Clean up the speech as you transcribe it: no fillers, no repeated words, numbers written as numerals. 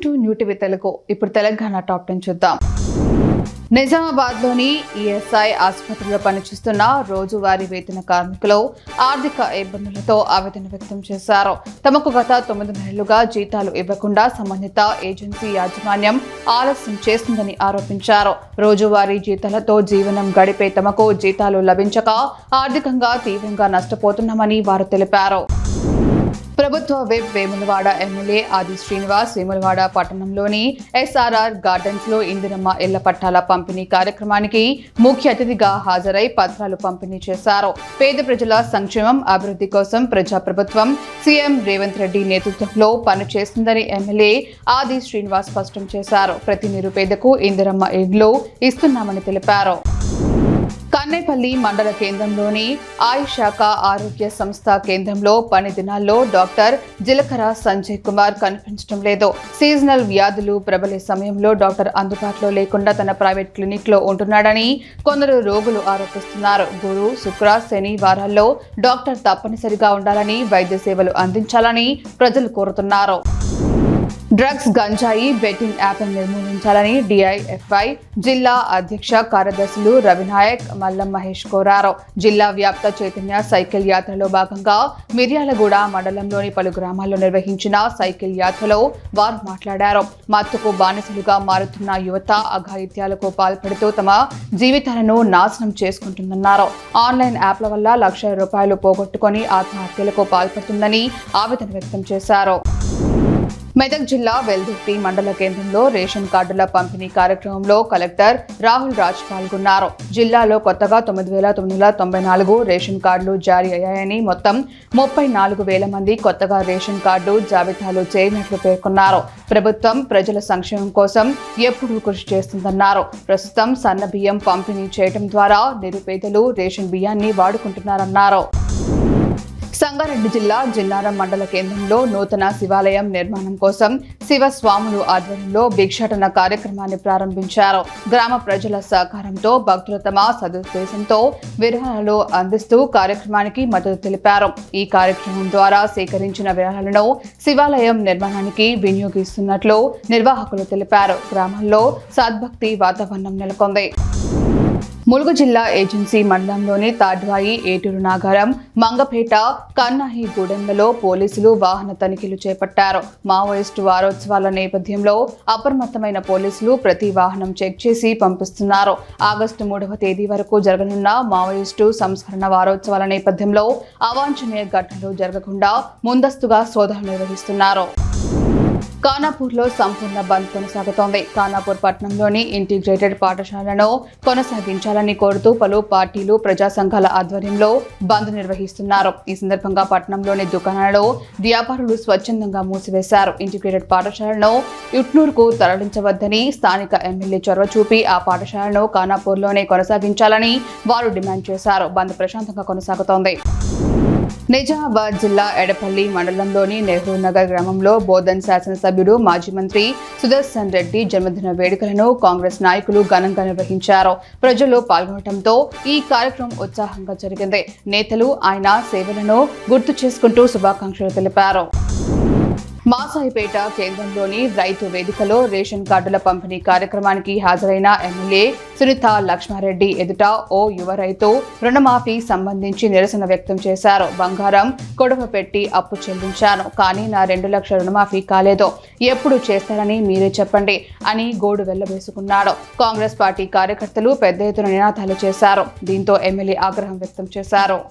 Welcome to new TV Telugu. ఇప్పుడు Telangana top 10 చూద్దాం. నిజామాబాద్లోని ESI ఆసుపత్రిలో పనిచేస్తున్న రోజువారీ వేతన కార్మికులు ఆర్థిక ఇబ్బందులతో ఆవేదన వ్యక్తం చేశారు. తమకు గత 9 నెలలుగా జీతాలు ఇవ్వకుండా సంబంధిత ఏజెన్సీ యాజమాన్యం ఆలస్యం చేస్తుందని ఆరోపించారు. రోజువారీ జీతాలతో జీవనం గడిపే తమకు జీతాలు లభించక ఆర్థికంగా తీవ్రంగా నష్టపోతున్నామని వారు తెలిపారు. ప్రభుత్వ విప్ వేములవాడ ఎమ్మెల్యే ఆది శ్రీనివాస్ వేములవాడ పట్టణంలోని ఎస్ఆర్ఆర్ గార్డెన్స్ లో ఇందిరమ్మ ఇళ్ల పట్టాల పంపిణీ కార్యక్రమానికి ముఖ్య అతిథిగా హాజరై పత్రాలు పంపిణీ చేశారు. పేద ప్రజల సంక్షేమం అభివృద్ధి కోసం ప్రజాప్రభుత్వం సీఎం రేవంత్ రెడ్డి నేతృత్వంలో పనిచేస్తుందని ఎమ్మెల్యే ఆది శ్రీనివాస్ స్పష్టం చేశారు. ప్రతి నిరుపేదకు ఇందిరమ్మ ఇళ్లు ఇస్తున్నామని తెలిపారు. కన్నేపల్లి మండల కేంద్రంలోని ఆయుష్ శాఖ ఆరోగ్య సంస్థ కేంద్రంలో పని దినాల్లో డాక్టర్ జిలకర సంజయ్ కుమార్ కనిపించడం లేదు. సీజనల్ వ్యాధులు ప్రబలే సమయంలో డాక్టర్ అందుబాటులో లేకుండా తన ప్రైవేట్ క్లినిక్ లో ఉంటున్నాడని కొందరు రోగులు ఆరోపిస్తున్నారు. గురు, శుక్ర, శని వారాల్లో డాక్టర్ తప్పనిసరిగా ఉండాలని, వైద్య సేవలు అందించాలని ప్రజలు కోరుతున్నారు. డ్రగ్స్, గంజాయి, బెట్టింగ్ యాప్ను నిర్మూలించాలని డిఐఎఫ్ఐ జిల్లా అధ్యక్ష కార్యదర్శులు రవినాయక్, మల్లం మహేష్ కోరారు. జిల్లా వ్యాప్త చైతన్య సైకిల్ యాత్రలో భాగంగా మిర్యాలగూడ మండలంలోని పలు గ్రామాల్లో నిర్వహించిన సైకిల్ యాత్రలో వారు మాట్లాడారు. మత్తుకు బానిసలుగా మారుతున్న యువత అఘాయిత్యాలకు పాల్పడుతూ తమ జీవితాలను నాశనం చేసుకుంటుందన్నారు. ఆన్లైన్ యాప్ల వల్ల లక్షల రూపాయలు పోగొట్టుకొని ఆత్మహత్యలకు పాల్పడుతుందని ఆవేదన వ్యక్తం చేశారు. మెదక్ జిల్లా వెల్దుర్తి మండల కేంద్రంలో రేషన్ కార్డుల పంపిణీ కార్యక్రమంలో కలెక్టర్ రాహుల్ రాజ్ పాల్గొన్నారు. జిల్లాలో కొత్తగా 9,994 రేషన్ కార్డులు జారీ అయ్యాయని, మొత్తం 34,000 మంది కొత్తగా రేషన్ కార్డు జాబితాలో చేరినట్లు పేర్కొన్నారు. ప్రభుత్వం ప్రజల సంక్షేమం కోసం ఎప్పుడూ కృషి చేస్తుందన్నారు. ప్రస్తుతం సన్న బియ్యం పంపిణీ చేయడం ద్వారా నిరుపేదలు రేషన్ బియ్యాన్ని వాడుకుంటున్నారన్నారు. సంగారెడ్డి జిల్లా జిన్నారం మండల కేంద్రంలో నూతన శివాలయం నిర్మాణం కోసం శివస్వాములు ఆధ్వర్యంలో భిక్షాటన కార్యక్రమాన్ని ప్రారంభించారు. గ్రామ ప్రజల సహకారంతో భక్తులు తమ సదుద్దేశంతో విరాళాలు అందిస్తూ కార్యక్రమానికి మద్దతు తెలిపారు. ఈ కార్యక్రమం ద్వారా సేకరించిన విరాళాలను శివాలయం నిర్మాణానికి వినియోగిస్తున్నట్లు నిర్వాహకులు తెలిపారు. గ్రామాల్లో సద్భక్తి వాతావరణం నెలకొంది. ములుగు జిల్లా ఏజెన్సీ మండలంలోని తాడ్వాయి, ఏటూరు నాగారం, మంగపేట, కన్నాహిగూడెంలలో పోలీసులు వాహన తనిఖీలు చేపట్టారు. మావోయిస్టు వారోత్సవాల నేపథ్యంలో అప్రమత్తమైన పోలీసులు ప్రతి వాహనం చెక్ చేసి పంపిస్తున్నారు. ఆగస్టు 3వ తేదీ వరకు జరగనున్న మావోయిస్టు సంస్కరణ వారోత్సవాల నేపథ్యంలో అవాంఛనీయ ఘటనలు జరగకుండా ముందస్తుగా సోదాలు నిర్వహిస్తున్నారు. ఖానాపూర్లో సంపూర్ణ బంద్ కొనసాగుతోంది. ఖానాపూర్ పట్టణంలోని ఇంటిగ్రేటెడ్ పాఠశాలను కొనసాగించాలని కోరుతూ పలు పార్టీలు, ప్రజా సంఘాల ఆధ్వర్యంలో బంద్ నిర్వహిస్తున్నారు. ఈ సందర్భంగా పట్టణంలోని దుకాణాలలో వ్యాపారులు స్వచ్ఛందంగా మూసివేశారు. ఇంటిగ్రేటెడ్ పాఠశాలను యుట్నూర్కు తరలించవద్దని స్థానిక ఎమ్మెల్యే చొరవ చూపి ఆ పాఠశాలను ఖానాపూర్లోనే కొనసాగించాలని వారు డిమాండ్ చేశారు. బంద్ ప్రశాంతంగా కొనసాగుతోంది. నిజామాబాద్ జిల్లా ఎడపల్లి మండలంలోని నెహ్రూ నగర్ గ్రామంలో బోధన్ శాసనసభ్యుడు, మాజీ మంత్రి సుదర్శన్ రెడ్డి జన్మదిన వేడుకలను కాంగ్రెస్ నాయకులు ఘనంగా నిర్వహించారు. ప్రజలు పాల్గొనడంతో ఈ కార్యక్రమం ఉత్సాహంగా జరిగింది. నేతలు ఆయన సేవలను గుర్తు చేసుకుంటూ శుభాకాంక్షలు తెలిపారు. మాసాయిపేట కేంద్రంలోని రైతు వేదికలో రేషన్ కార్డుల పంపిణీ కార్యక్రమానికి హాజరైన ఎమ్మెల్యే సునీత లక్ష్మారెడ్డి ఎదుట ఓ యువ రైతు రుణమాఫీ సంబంధించి నిరసన వ్యక్తం చేశారు. బంగారం కొడవ పెట్టి అప్పు చెల్లించాను, కానీ నా 2 లక్షల రుణమాఫీ కాలేదు, ఎప్పుడు చేస్తారని మీరే చెప్పండి అని గోడు వెళ్లవేసుకున్నాడు. కాంగ్రెస్ పార్టీ కార్యకర్తలు పెద్ద ఎత్తున నినాదాలు చేశారు. దీంతో ఎమ్మెల్యే ఆగ్రహం వ్యక్తం చేశారు.